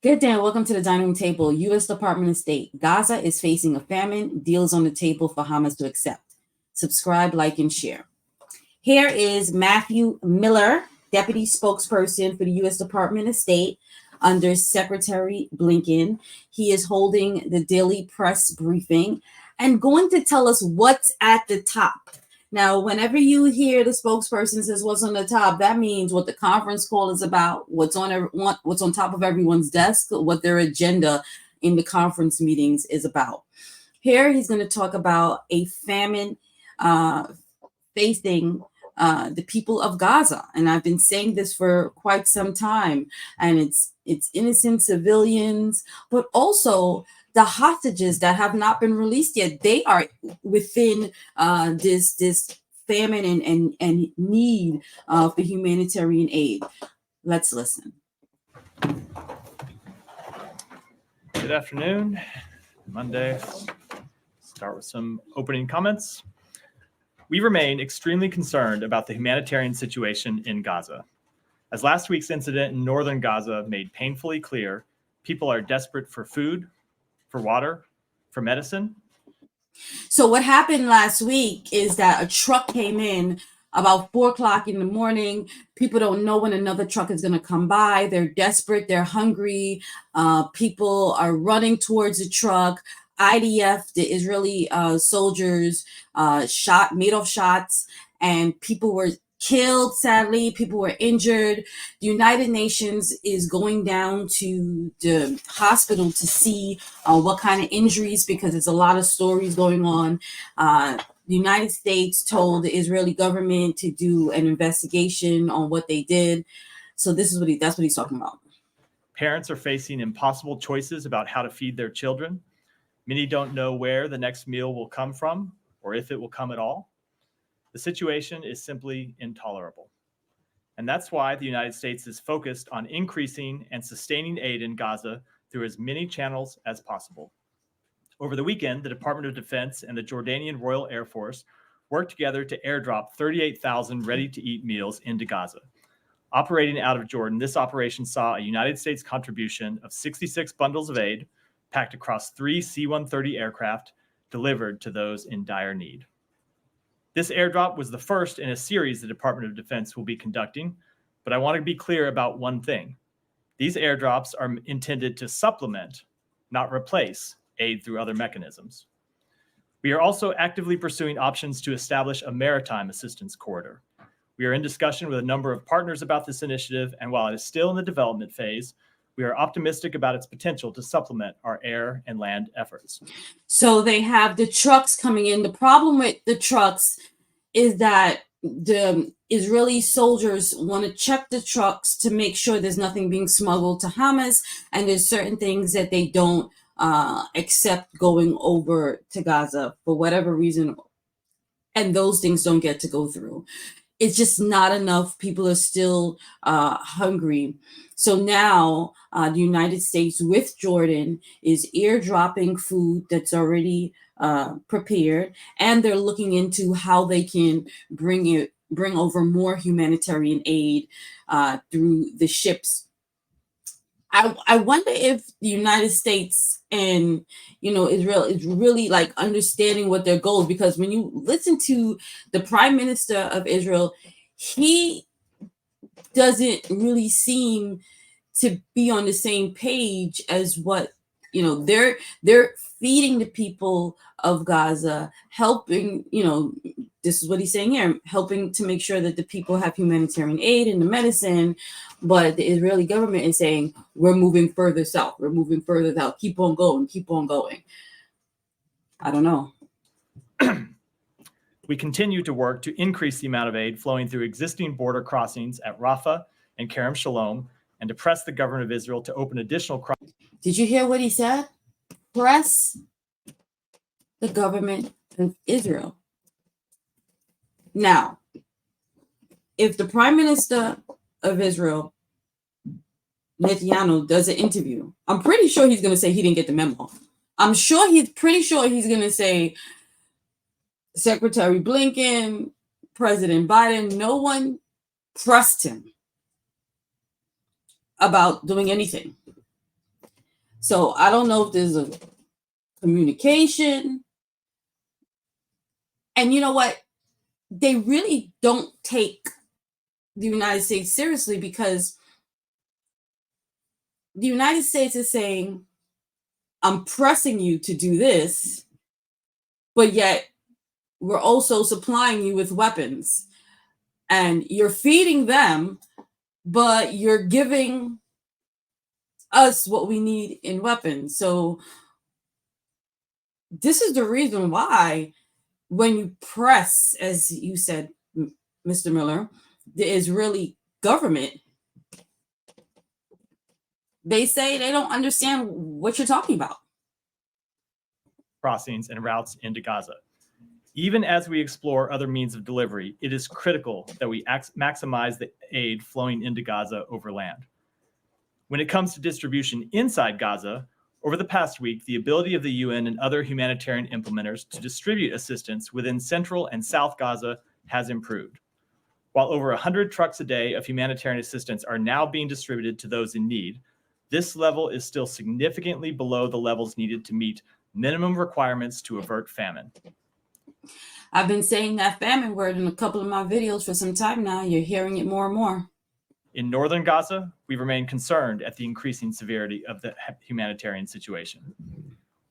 Good day and welcome to the dining room table. U.S. Department of State. Gaza is facing a famine. Deals on the table for Hamas to accept. Subscribe, like, and share. Here is Matthew Miller, Deputy Spokesperson for the U.S. Department of State under Secretary Blinken. He is holding the daily press briefing and going to tell us what's at the top. Now, whenever you hear the spokesperson says what's on the top, that means what the conference call is about, what's on top of everyone's desk, what their agenda in the conference meetings is about. Here, he's going to talk about a famine facing the people of Gaza, and I've been saying this for quite some time. And it's innocent civilians, but also the hostages that have not been released yet. They are within this famine and need for humanitarian aid. Let's listen. Good afternoon. Monday. Start with some opening comments. We remain extremely concerned about the humanitarian situation in Gaza. As last week's incident in northern Gaza made painfully clear, people are desperate for food, for water, for medicine. So what happened last week is that a truck came in about 4 o'clock in the morning. People don't know when another truck is going to come by. They're desperate. They're hungry. People are running towards the truck. IDF, the Israeli soldiers, made off shots, and people were killed. Sadly, people were injured. The United Nations is going down to the hospital to see what kind of injuries, because there's a lot of stories going on. The United States told the Israeli government to do an investigation on what they did. So that's what he's talking about. Parents are facing impossible choices about how to feed their children. Many don't know where the next meal will come from or if it will come at all. The situation is simply intolerable. And that's why the United States is focused on increasing and sustaining aid in Gaza through as many channels as possible. Over the weekend, the Department of Defense and the Jordanian Royal Air Force worked together to airdrop 38,000 ready-to-eat meals into Gaza. Operating out of Jordan, this operation saw a United States contribution of 66 bundles of aid packed across 3 C-130 aircraft delivered to those in dire need. This airdrop was the first in a series the Department of Defense will be conducting, but I want to be clear about one thing. These airdrops are intended to supplement, not replace, aid through other mechanisms. We are also actively pursuing options to establish a maritime assistance corridor. We are in discussion with a number of partners about this initiative, and while it is still in the development phase, we are optimistic about its potential to supplement our air and land efforts. So they have the trucks coming in. The problem with the trucks is that the Israeli soldiers want to check the trucks to make sure there's nothing being smuggled to Hamas, and there's certain things that they don't accept going over to Gaza for whatever reason, and those things don't get to go through. It's just not enough. People are still hungry. So now the United States with Jordan is airdropping food that's already prepared, and they're looking into how they can bring over more humanitarian aid through the ships. I wonder if the United States and Israel is really like understanding what their goals, because when you listen to the Prime Minister of Israel, he doesn't really seem to be on the same page as what they're feeding the people of Gaza, helping, this is what he's saying here, helping to make sure that the people have humanitarian aid and the medicine. But the Israeli government is saying, we're moving further south. We're moving further south. Keep on going. Keep on going. I don't know. We continue to work to increase the amount of aid flowing through existing border crossings at Rafah and Kerem Shalom, and to press the government of Israel to open additional crossings. Did you hear what he said? Press the government of Israel. Now, if the Prime Minister of Israel, Netanyahu, does an interview, I'm pretty sure he's going to say he didn't get the memo. Pretty sure he's going to say Secretary Blinken, President Biden, no one pressed him about doing anything. So I don't know if there's a communication. And you know what? They really don't take the United States seriously, because the United States is saying, I'm pressing you to do this, but yet we're also supplying you with weapons, and you're feeding them, but you're giving us what we need in weapons. So this is the reason why, when you press, as you said, Mr. Miller, the Israeli government, they say they don't understand what you're talking about. Crossings and routes into Gaza. Even as we explore other means of delivery, it is critical that we maximize the aid flowing into Gaza over land. When it comes to distribution inside Gaza, over the past week, the ability of the UN and other humanitarian implementers to distribute assistance within central and South Gaza has improved. While over 100 trucks a day of humanitarian assistance are now being distributed to those in need, this level is still significantly below the levels needed to meet minimum requirements to avert famine. I've been saying that famine word in a couple of my videos for some time now. You're hearing it more and more. In northern Gaza, we remain concerned at the increasing severity of the humanitarian situation.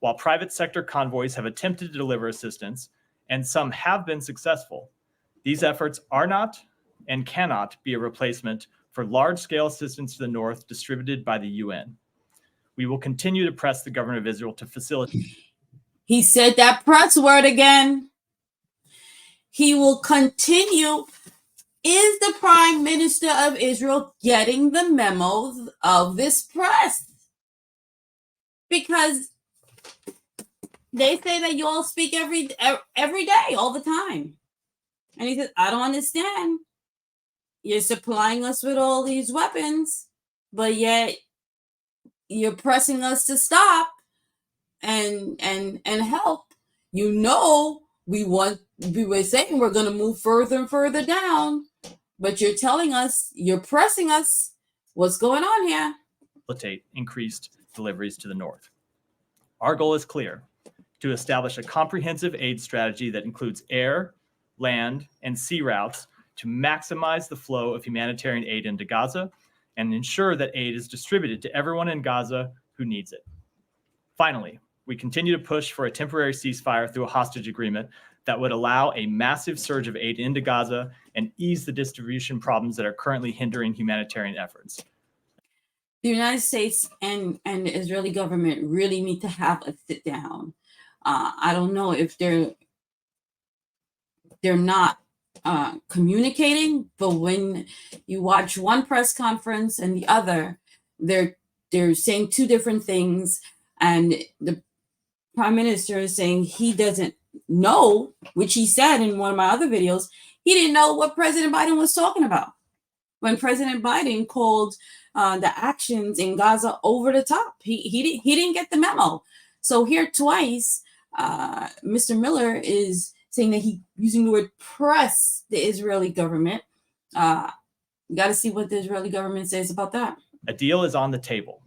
While private sector convoys have attempted to deliver assistance, and some have been successful, these efforts are not and cannot be a replacement for large-scale assistance to the north distributed by the UN. We will continue to press the government of Israel to facilitate. He said that press word again. He will continue. Is the Prime Minister of Israel getting the memos of this press? Because they say that you all speak every day, all the time. And he says, I don't understand. You're supplying us with all these weapons, but yet you're pressing us to stop and help. You know, we were saying we're going to move further and further down, but you're telling us, you're pressing us. What's going on here? Facilitate increased deliveries to the north. Our goal is clear: to establish a comprehensive aid strategy that includes air, land, and sea routes to maximize the flow of humanitarian aid into Gaza and ensure that aid is distributed to everyone in Gaza who needs it. Finally, we continue to push for a temporary ceasefire through a hostage agreement that would allow a massive surge of aid into Gaza and ease the distribution problems that are currently hindering humanitarian efforts. The United States and the Israeli government really need to have a sit down. I don't know if they're not communicating, but when you watch one press conference and the other, they're saying two different things, and the Prime Minister is saying he doesn't know, which he said in one of my other videos, he didn't know what President Biden was talking about when President Biden called the actions in Gaza over the top. He didn't get the memo. So here twice, Mr. Miller is saying that he's using the word press the Israeli government. You got to see what the Israeli government says about that. A deal is on the table,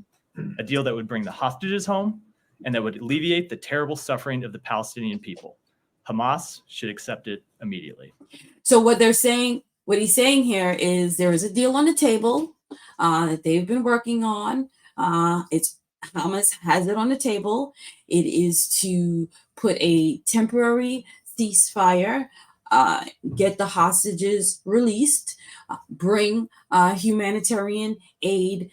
a deal that would bring the hostages home and that would alleviate the terrible suffering of the Palestinian people. Hamas should accept it immediately. So what he's saying here is there is a deal on the table that they've been working on. Hamas has it on the table. It is to put a temporary ceasefire, get the hostages released, bring humanitarian aid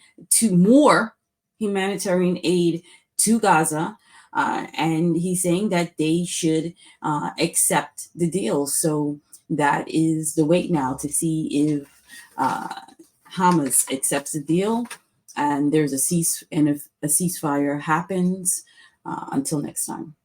more humanitarian aid to Gaza. And he's saying that they should accept the deal. So that is the wait now to see if Hamas accepts the deal and there's if a ceasefire happens. Until next time.